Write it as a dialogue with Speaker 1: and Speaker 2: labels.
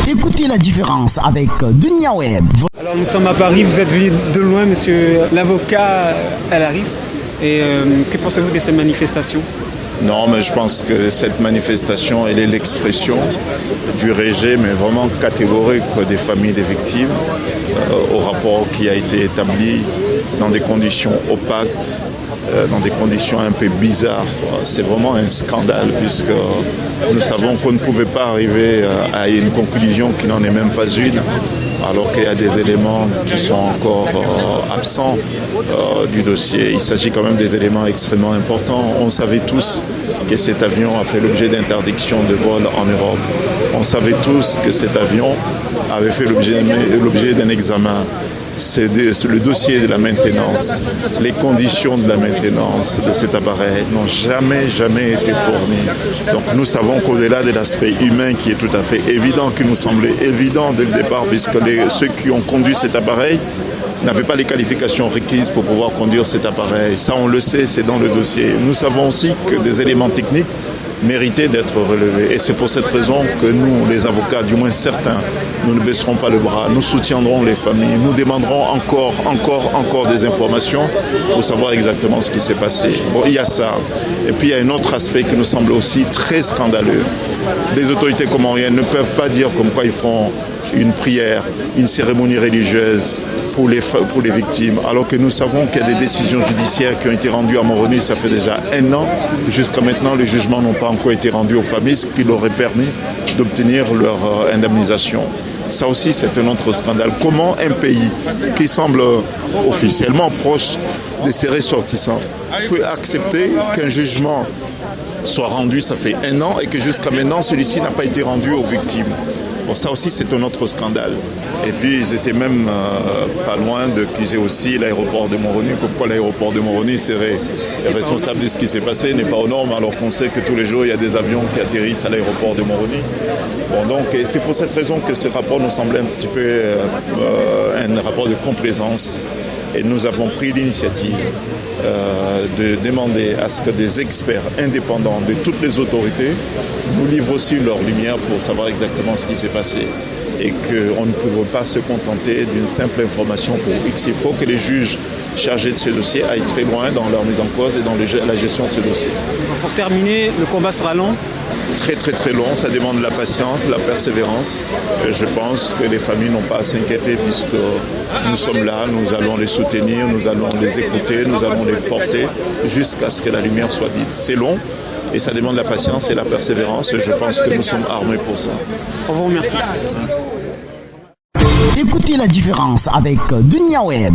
Speaker 1: Écoutez la différence avec Dunia Web.
Speaker 2: Alors nous sommes à Paris, vous êtes venu de loin, monsieur l'avocat, elle arrive. Et que pensez-vous de cette manifestation ?
Speaker 3: Non, mais je pense que cette manifestation, elle est l'expression du rejet, mais vraiment catégorique des familles des victimes, au rapport qui a été établi dans des conditions opaques, dans des conditions un peu bizarres. C'est vraiment un scandale, puisque nous savons qu'on ne pouvait pas arriver à une conclusion qui n'en est même pas une, alors qu'il y a des éléments qui sont encore absents du dossier. Il s'agit quand même des éléments extrêmement importants. On savait tous que cet avion a fait l'objet d'interdiction de vol en Europe. On savait tous que cet avion avait fait l'objet d'un examen. C'est le dossier de la maintenance, les conditions de la maintenance de cet appareil n'ont jamais été fournies. Donc nous savons qu'au-delà de l'aspect humain qui est tout à fait évident, qui nous semblait évident dès le départ, puisque ceux qui ont conduit cet appareil n'avaient pas les qualifications requises pour pouvoir conduire cet appareil. Ça, on le sait, c'est dans le dossier. Nous savons aussi que des éléments techniques méritaient d'être relevés. Et c'est pour cette raison que nous, les avocats, du moins certains, nous ne baisserons pas le bras, nous soutiendrons les familles, nous demanderons encore des informations pour savoir exactement ce qui s'est passé. Bon, il y a ça. Et puis il y a un autre aspect qui nous semble aussi très scandaleux. Les autorités comoriennes ne peuvent pas dire comme quoi ils font une prière, une cérémonie religieuse pour les victimes, alors que nous savons qu'il y a des décisions judiciaires qui ont été rendues à Moroni, ça fait déjà 1 an. Jusqu'à maintenant, les jugements n'ont pas encore été rendus aux familles, ce qui leur aurait permis d'obtenir leur indemnisation. Ça aussi, c'est un autre scandale. Comment un pays qui semble officiellement proche de ses ressortissants peut accepter qu'un jugement soit rendu, ça fait 1 an, et que jusqu'à maintenant, celui-ci n'a pas été rendu aux victimes? Bon, ça aussi, c'est un autre scandale. Et puis, ils étaient même pas loin d'accuser aussi l'aéroport de Moroni, comme quoi l'aéroport de Moroni serait responsable de ce qui s'est passé, n'est pas aux normes, alors qu'on sait que tous les jours, il y a des avions qui atterrissent à l'aéroport de Moroni. Bon, donc, c'est pour cette raison que ce rapport nous semblait un petit peu un rapport de complaisance. Et nous avons pris l'initiative de demander à ce que des experts indépendants de toutes les autorités nous livrent aussi leur lumière pour savoir exactement ce qui s'est passé. Et qu'on ne peut pas se contenter d'une simple information pour X. Il faut que les juges chargés de ce dossier aillent très loin dans leur mise en cause et dans la gestion de ce dossier.
Speaker 2: Pour terminer, le combat sera long ?
Speaker 3: Très long, ça demande la patience, la persévérance. Je pense que les familles n'ont pas à s'inquiéter puisque nous sommes là, nous allons les soutenir, nous allons les écouter, nous allons les porter jusqu'à ce que la lumière soit dite. C'est long et ça demande la patience et la persévérance. Je pense que nous sommes armés pour ça.
Speaker 2: On vous remercie.
Speaker 1: Écoutez la différence avec Dunia Web.